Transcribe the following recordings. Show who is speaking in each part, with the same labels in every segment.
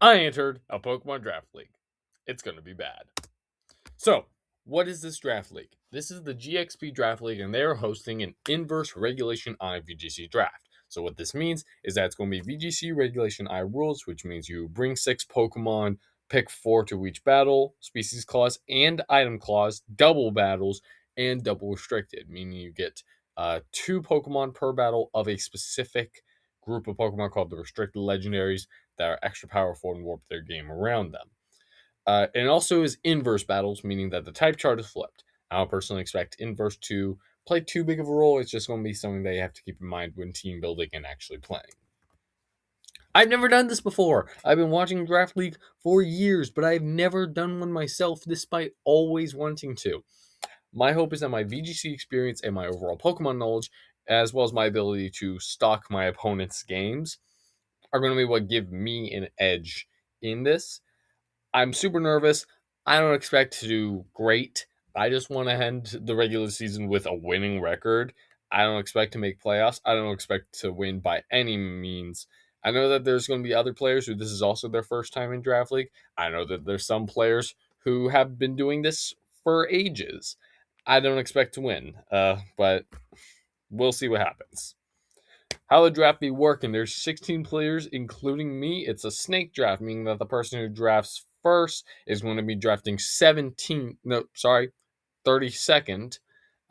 Speaker 1: I entered a Pokemon Draft League. It's going to be bad. So, what is this draft league? This is the GxP Draft League, and they are hosting an inverse Regulation I VGC draft. So, what this means is that it's going to be VGC Regulation I rules, which means you bring 6 Pokemon, pick 4 to each battle, species clause, and item clause, double battles, and double restricted, meaning you get 2 Pokemon per battle of a specific group of Pokemon called the restricted legendaries that are extra powerful and warp their game around them. And it also is inverse battles, meaning that the type chart is flipped. I don't personally expect inverse to play too big of a role. It's just going to be something that you have to keep in mind when team building and actually playing. I've never done this before. I've been watching Draft League for years, but I've never done one myself, despite always wanting to. My hope is that my VGC experience and my overall Pokemon knowledge, as well as my ability to stalk my opponent's games, are going to be what give me an edge in this. I'm super nervous. I don't expect to do great. I just want to end the regular season with a winning record. I don't expect to make playoffs. I don't expect to win by any means. I know that there's going to be other players who this is also their first time in Draft League. I know that there's some players who have been doing this for ages. I don't expect to win, but we'll see what happens. How the draft be working? There's 16 players, including me. It's a snake draft, meaning that the person who drafts first is going to be drafting 17. No, sorry, 32nd.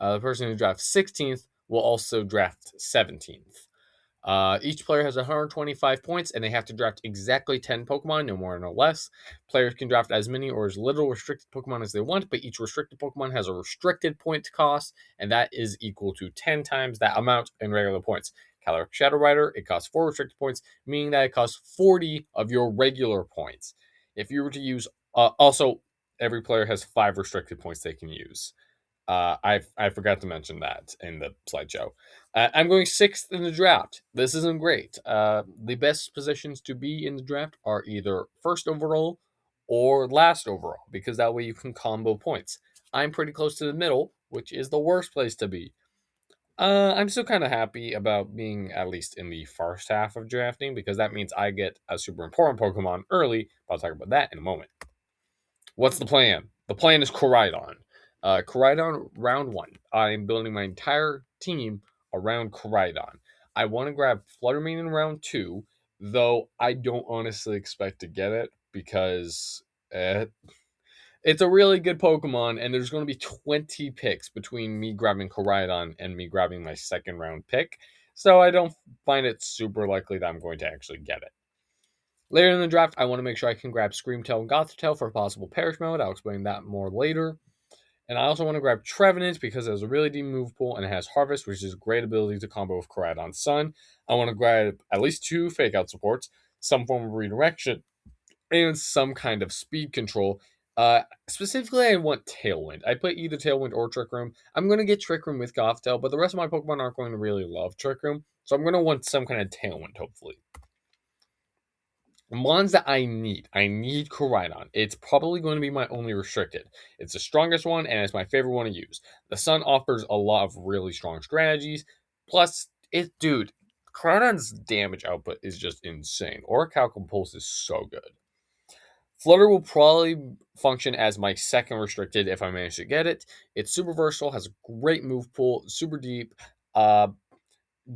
Speaker 1: The person who drafts 16th will also draft 17th. Each player has 125 points, and they have to draft exactly 10 Pokemon, no more, no less. Players can draft as many or as little restricted Pokemon as they want, but each restricted Pokemon has a restricted point cost, and that is equal to 10 times that amount in regular points. Calyrex Shadow Rider, it costs 4 restricted points, meaning that it costs 40 of your regular points. If you were to use, also, every player has 5 restricted points they can use. I forgot to mention that in the slideshow. I'm going 6th in the draft. This isn't great. The best positions to be in the draft are either first overall or last overall, because that way you can combo points. I'm pretty close to the middle, which is the worst place to be. I'm still kind of happy about being at least in the first half of drafting, because that means I get a super important Pokemon early. I'll talk about that in a moment. What's the plan? The plan is Koraidon. Koraidon round 1. I'm building my entire team around Koraidon. I want to grab Fluttermane in round 2, though I don't honestly expect to get it because it's a really good Pokemon, and there's going to be 20 picks between me grabbing Koraidon and me grabbing my second round pick. So I don't find it super likely that I'm going to actually get it. Later in the draft, I want to make sure I can grab Screamtail and Gothitail for a possible perish mode. I'll explain that more later. And I also want to grab Trevenant because it has a really deep move pool and it has Harvest, which is a great ability to combo with Koraidon Sun. I want to grab at least 2 Fake Out supports, some form of redirection, and some kind of speed control. Specifically, I want Tailwind. I play either Tailwind or Trick Room. I'm going to get Trick Room with Gothitail, but the rest of my Pokemon aren't going to really love Trick Room. So I'm going to want some kind of Tailwind, hopefully. Ones that I need. I need Koraidon. It's probably going to be my only restricted. It's the strongest one, and it's my favorite one to use. The Sun offers a lot of really strong strategies. Plus, dude, Koraidon's damage output is just insane. Orichalcum Pulse is so good. Flutter will probably function as my second restricted if I manage to get it. It's super versatile, has a great move pool, super deep.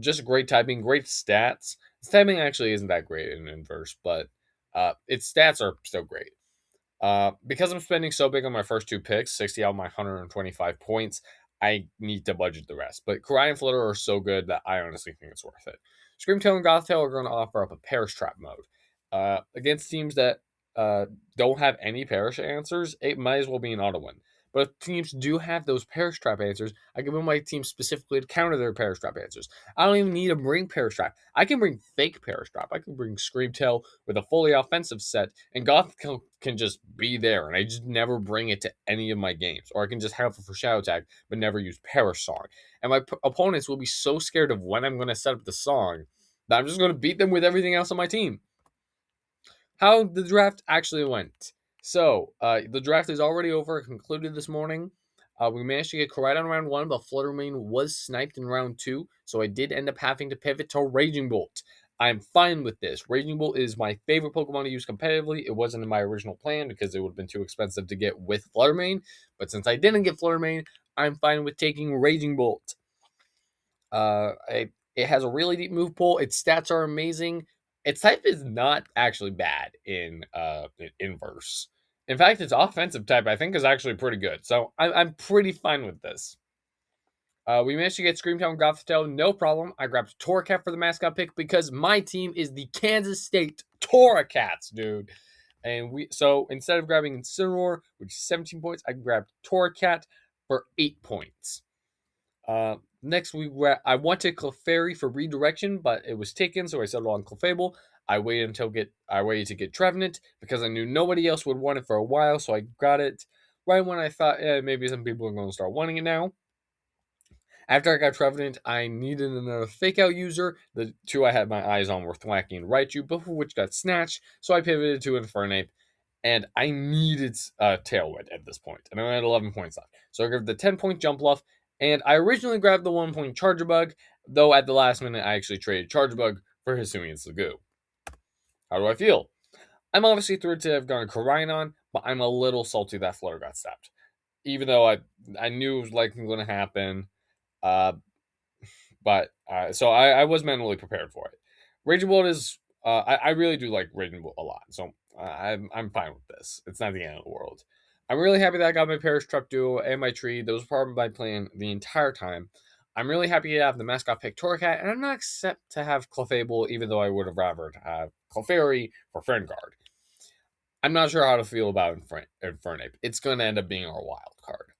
Speaker 1: Just great typing, great stats. Its typing actually isn't that great in inverse, but its stats are still great. Because I'm spending so big on my first 2 picks, 60 out of my 125 points, I need to budget the rest. But Karai and Flutter are so good that I honestly think it's worth it. Screamtail and Gothtail are going to offer up a Perish Trap mode. Against teams that don't have any Perish answers, it might as well be an auto win. But if teams do have those Perish Trap answers, I can build my team specifically to counter their Perish Trap answers. I don't even need to bring Perish Trap. I can bring fake Perish Trap. I can bring Screamtail with a fully offensive set, and Goth can just be there, and I just never bring it to any of my games. Or I can just have it for Shadow Tag, but never use Perish Song. And my opponents will be so scared of when I'm going to set up the song that I'm just going to beat them with everything else on my team. How the draft actually went. So, the draft is already over, concluded this morning. We managed to get Koraidon round 1, but Fluttermane was sniped in round 2, so I did end up having to pivot to Raging Bolt. I'm fine with this. Raging Bolt is my favorite Pokemon to use competitively. It wasn't in my original plan because it would have been too expensive to get with Flutter Mane. But since I didn't get Flutter Mane, I'm fine with taking Raging Bolt. It has a really deep move pool. Its stats are amazing. Its type is not actually bad in inverse. In fact, its offensive type I think is actually pretty good. So I'm pretty fine with this. We managed to get Screamtail and Gothitelle, no problem. I grabbed Torracat for the mascot pick because my team is the Kansas State Torracats, dude. And so instead of grabbing Incineroar, which is 17 points, I grabbed Torracat for 8 points. Next, I wanted Clefairy for redirection, but it was taken, so I settled on Clefable. I waited to get Trevenant because I knew nobody else would want it for a while, so I got it right when I thought maybe some people are going to start wanting it now. After I got Trevenant, I needed another Fake Out user. The two I had my eyes on were Thwackey and Raichu, both of which got snatched, so I pivoted to Infernape, and I needed Tailwind at this point, and I had 11 points left. So I grabbed the 10-point Jump Bluff, and I originally grabbed the 1-point Charger Bug, though at the last minute I actually traded Charger Bug for Hisuian Slagoo. How do I feel? I'm obviously thrilled to have gone Koraidon, but I'm a little salty that Flutter got stopped. Even though I knew it was likely going to happen, so I was mentally prepared for it. Raging Bolt is I really do like Raging Bolt a lot, so I'm fine with this. It's not the end of the world. I'm really happy that I got my Parish Truck Duo and my tree. Those were part of my plan the entire time. I'm really happy to have the mascot pick Torracat, and I'm not upset to have Clefable, even though I would have rather have Clefairy for Friend Guard. I'm not sure how to feel about Infernape. It's going to end up being our wild card.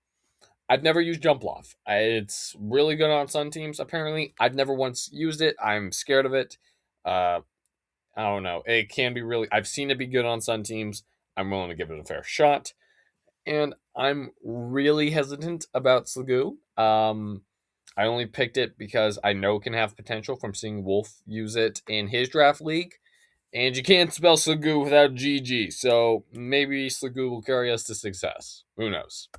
Speaker 1: I've never used Jump Bluff. It's really good on Sun teams, apparently. I've never once used it. I'm scared of it. I don't know. It can be really... I've seen it be good on Sun teams. I'm willing to give it a fair shot. And I'm really hesitant about Slagoo. I only picked it because I know it can have potential from seeing Wolf use it in his draft league. And you can't spell Slagoo without GG. So maybe Slagoo will carry us to success. Who knows?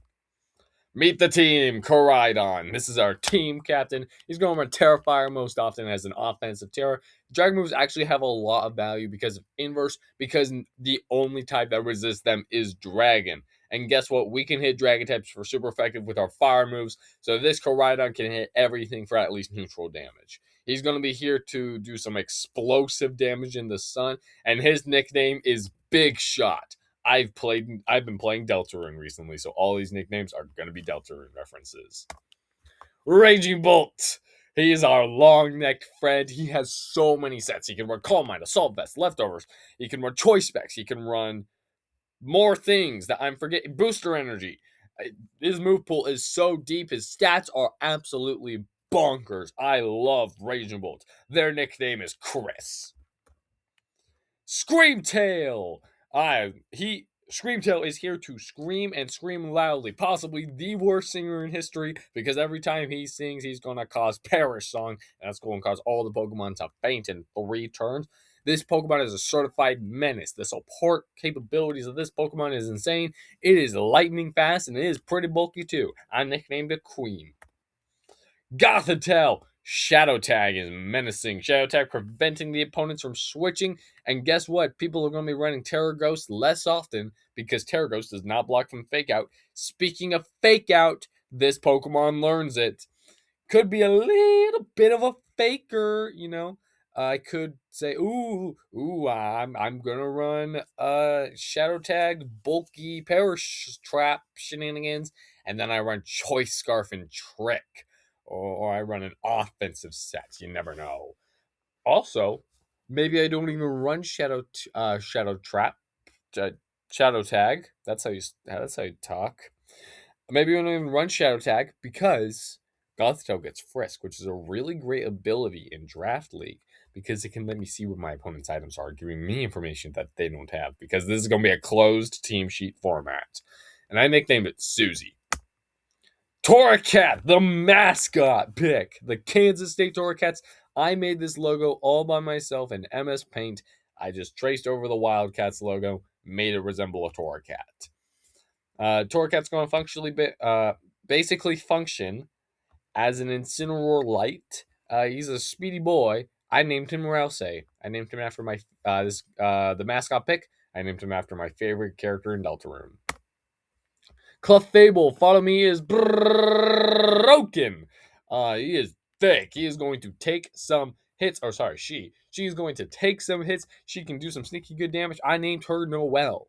Speaker 1: Meet the team, Koraidon. This is our team captain. He's going to run Terrafire most often as an offensive terror. Dragon moves actually have a lot of value because of inverse, because the only type that resists them is Dragon. And guess what? We can hit Dragon types for super effective with our fire moves, so this Koraidon can hit everything for at least neutral damage. He's going to be here to do some explosive damage in the sun, and his nickname is Big Shot. I've been playing Deltarune recently, so all these nicknames are going to be Deltarune references. Raging Bolt. He is our long-necked friend. He has so many sets. He can run Calm Mind, Assault Vest, Leftovers. He can run Choice Specs. He can run more things that I'm forgetting. Booster Energy. His move pool is so deep. His stats are absolutely bonkers. I love Raging Bolt. Their nickname is Chris. Screamtail. Screamtail is here to scream and scream loudly, possibly the worst singer in history, because every time he sings, he's going to cause Perish Song, and that's going to cause all the Pokemon to faint in 3 turns. This Pokemon is a certified menace. The support capabilities of this Pokemon is insane. It is lightning fast, and it is pretty bulky too. I nicknamed it Queen. Gothitelle. Shadow Tag is menacing. Shadow Tag preventing the opponents from switching. And guess what? People are going to be running Terror Ghost less often because Terror Ghost does not block from Fake Out. Speaking of Fake Out, this Pokemon learns it. Could be a little bit of a faker, you know. I could say, I'm gonna run Shadow Tag, bulky Perish Trap shenanigans, and then I run Choice Scarf and Trick. Or I run an offensive set. You never know. Also, maybe I don't even run Shadow Trap, Shadow Tag. That's how you talk. Maybe I don't even run Shadow Tag because Gothitelle gets Frisk, which is a really great ability in Draft League because it can let me see what my opponent's items are, giving me information that they don't have. Because this is going to be a closed team sheet format, and I nicknamed it Susie. Torracat, the mascot pick. The Kansas State Torracats. I made this logo all by myself in MS Paint. I just traced over the Wildcats logo, made it resemble a Torracat. Torracat's going to basically function as an Incineroar Light. He's a speedy boy. I named him Rouse. I named him after my the mascot pick. I named him after my favorite character in Deltarune. Clefable, follow me, is broken. He is thick. He is going to take some hits. Or sorry, she. She is going to take some hits. She can do some sneaky good damage. I named her Noelle.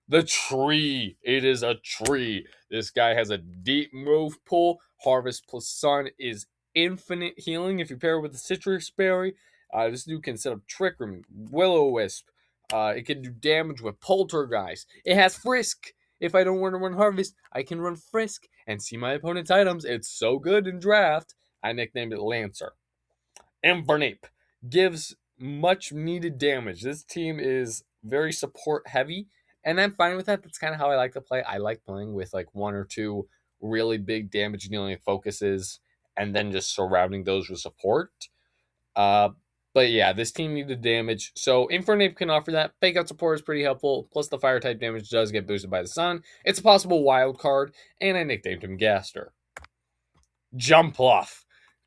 Speaker 1: The tree. It is a tree. This guy has a deep move pool. Harvest plus Sun is infinite healing if you pair it with the citrus berry. This dude can set up Trick Room, Will-O-Wisp. It can do damage with Poltergeist. It has Frisk. If I don't want to run Harvest, I can run Frisk and see my opponent's items. It's so good in draft. I nicknamed it Lancer. Infernape gives much needed damage. This team is very support heavy, and I'm fine with that. That's kind of how I like to play. I like playing with like one or two really big damage dealing focuses, and then just surrounding those with support. Uh, but yeah, this team needed damage, so Infernape can offer that. Fake out support is pretty helpful. Plus, the fire type damage does get boosted by the sun. It's a possible wild card, and I nicknamed him Gaster. Jumpluff.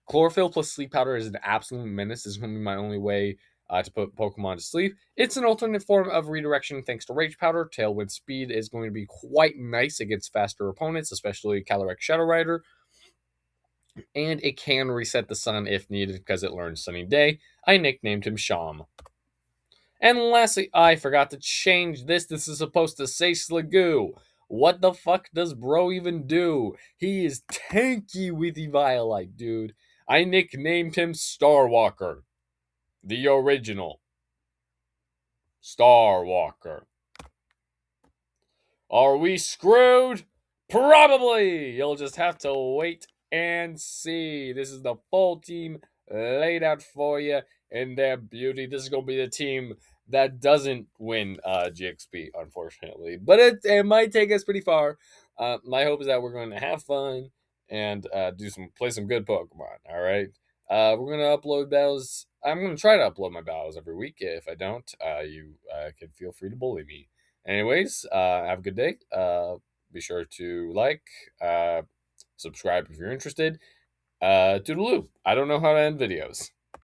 Speaker 1: Chlorophyll plus sleep powder is an absolute menace. This is going to be my only way to put Pokemon to sleep. It's an alternate form of redirection thanks to Rage Powder. Tailwind Speed is going to be quite nice against faster opponents, especially Calyrex Shadow Rider. And it can reset the sun if needed because it learns Sunny Day. I nicknamed him Sham. And lastly, I forgot to change this. This is supposed to say Sliggoo. What the fuck does bro even do? He is tanky with Eviolite, dude. I nicknamed him Starwalker. The original. Starwalker. Are we screwed? Probably. You'll just have to wait and see. This is the full team laid out for you in their beauty. This is going to be the team that doesn't win GxP, unfortunately. But it might take us pretty far. My hope is that we're going to have fun and play some good Pokemon. All right. We're going to upload battles. I'm going to try to upload my battles every week. If I don't, you can feel free to bully me. Anyways, have a good day. Be sure to like, subscribe if you're interested. Toodaloo. I don't know how to end videos.